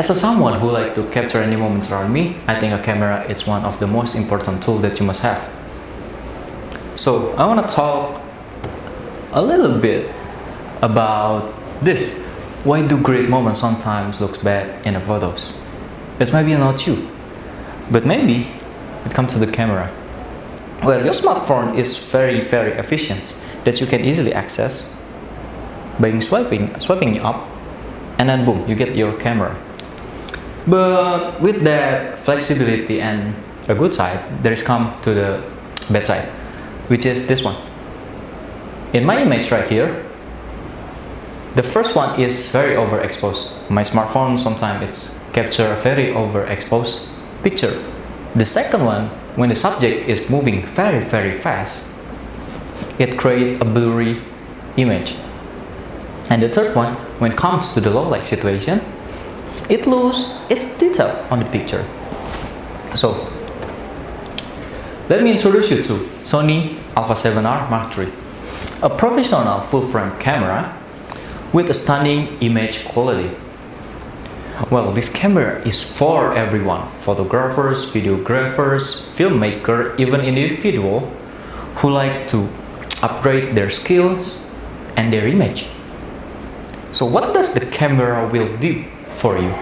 As someone who like to capture any moments around me, I think a camera is one of the most important tools that you must have. So I want to talk a little bit about this. Why do great moments sometimes look bad in the photos? It's maybe not you, but maybe it comes to the camera. Well, your smartphone is very efficient that you can easily access by swiping up, and then boom, you get your camera. But with that flexibility and a good side, there is come to the bad side, which is this one. In my image right here, the first one is very overexposed. My smartphone sometimes it's capture a very overexposed picture. The second one, when the subject is moving very fast, it creates a blurry image. And the third one, when it comes to the low light situation, it loses its detail on the picture. So let me introduce you to Sony Alpha 7R Mark III, a professional full-frame camera with a stunning image quality. Well, this camera is for everyone: photographers, videographers, filmmakers, even individuals who like to upgrade their skills and their image. So what does the camera will do for you?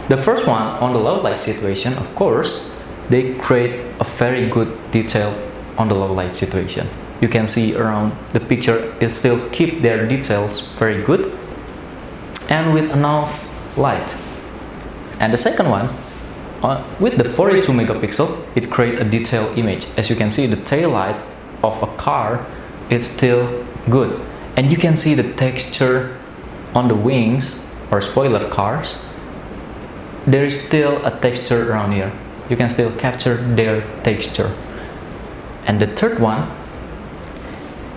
The first one, on the low light situation, of course, they create a very good detail on the low light situation. You can see around the picture, it still keep their details very good and with enough light. And the second one, with the 42 megapixel, it create a detailed image. As you can see, the tail light of a car is still good, and you can see the texture on the wings or spoiler cars. There is still a texture around here. You can still capture their texture. And the third one,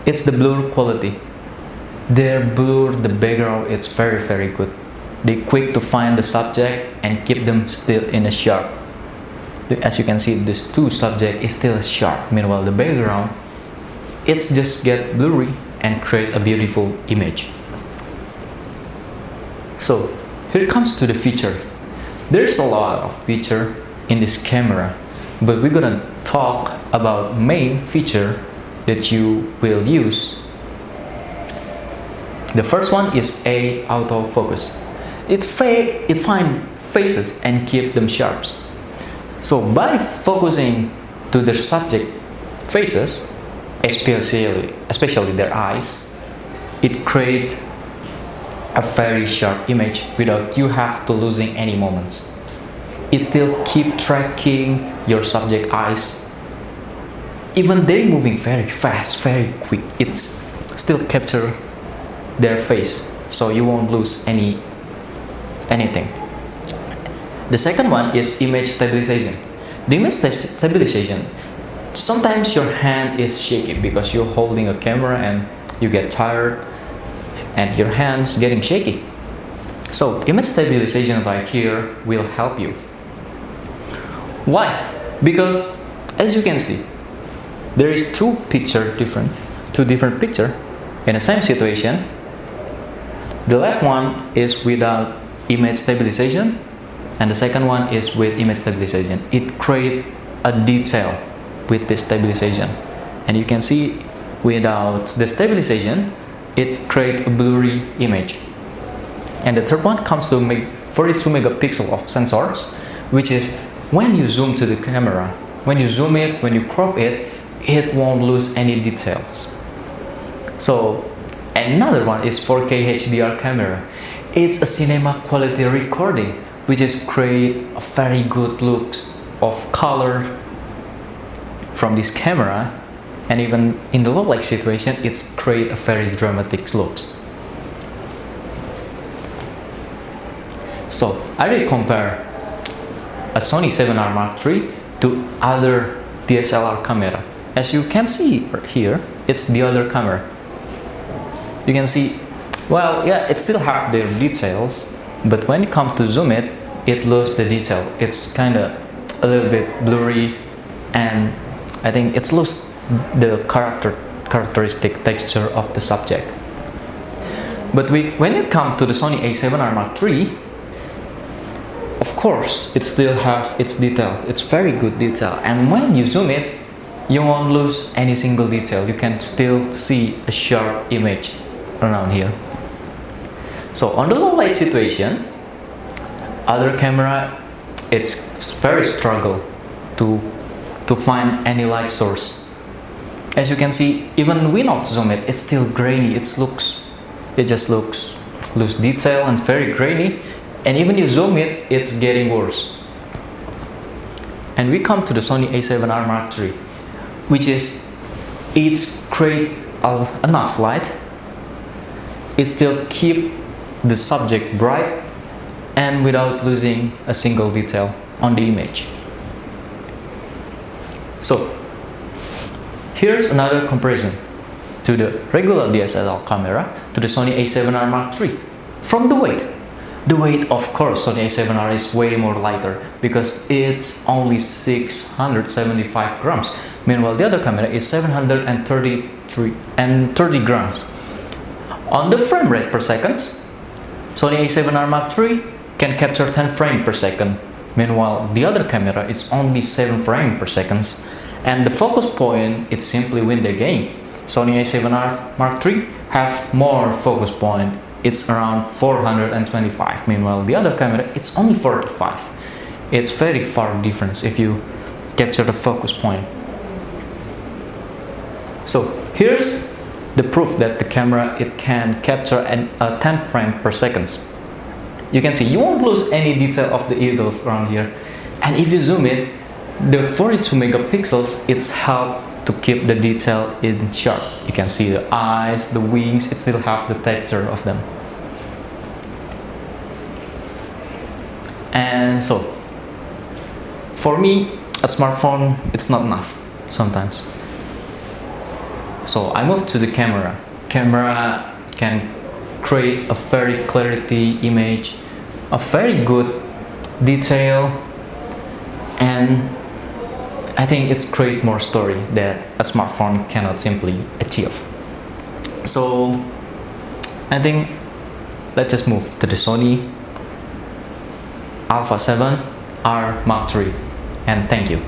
it's the blur quality. Their blur, the background, it's very good. They quick to find the subject and keep them still in a sharp. As you can see, these two subject is still sharp. Meanwhile, the background, it's just get blurry and create a beautiful image. So here comes to the feature. There's a lot of feature in this camera, but we're gonna talk about main feature that you will use. The first one is autofocus. It finds faces and keep them sharp. So by focusing to the subject faces, especially their eyes, it creates a very sharp image without you have to losing any moments. It still keep tracking your subject eyes. Even they moving very fast, very quick, it still capture their face, so you won't lose anything. The second one is image stabilization. The image stabilization, sometimes your hand is shaky because you're holding a camera and you get tired and your hands getting shaky. So image stabilization right here will help you. Why? Because as you can see, there is two different picture in the same situation. The left one is without image stabilization and the second one is with image stabilization. It creates a detail with the stabilization, and you can see without the stabilization it creates a blurry image. And the third one comes to 42 megapixel of sensors, which is when you zoom to the camera, when you zoom it, when you crop it, it won't lose any details. So another one is 4K HDR camera. It's a cinema quality recording, which is create a very good looks of color from this camera, and even in the low light situation, it's create a very dramatic looks. So I will compare a Sony 7R Mark III to other DSLR camera. As you can see here, it's the other camera. You can see, well, yeah, it still have their details, but when it comes to zoom it, it loses the detail. It's kind of a little bit blurry, and I think it's lose the characteristic texture of the subject. But when it comes to the Sony A7R Mark III, of course, it still have its detail. It's very good detail, and when you zoom it, you won't lose any single detail. You can still see a sharp image around here. So on the low light situation, other camera, it's very struggle to find any light source. As you can see, even we not zoom it, it's still grainy. It just looks loose detail and very grainy. And even you zoom it, it's getting worse. And we come to the Sony a7R Mark III, which is, it's create enough light. It still keep the subject bright and without losing a single detail on the image. So here's another comparison to the regular DSLR camera to the Sony a7R Mark III. From the weight. The weight, of course, Sony a7R is way more lighter because it's only 675 grams. Meanwhile, the other camera is 730 grams. On the frame rate per second, Sony a7R Mark III can capture 10 frames per second. Meanwhile, the other camera is only 7 frames per second. And the focus point, it simply win the game. Sony a7R Mark III have more focus point. It's around 425. Meanwhile, the other camera, it's only 45. It's very far difference if you capture the focus point. So here's the proof that the camera, it can capture a 10 frame per second. You can see you won't lose any detail of the eagles around here. And if you zoom it, the 42 megapixels, it's help to keep the detail in sharp. You can see the eyes, the wings, it still has the texture of them. And so, for me, a smartphone, it's not enough sometimes. So I moved to the camera. Camera can create a very clarity image, a very good detail, and I think it's create more story that a smartphone cannot simply achieve. So I think let's just move to the Sony Alpha 7R Mark III, and thank you.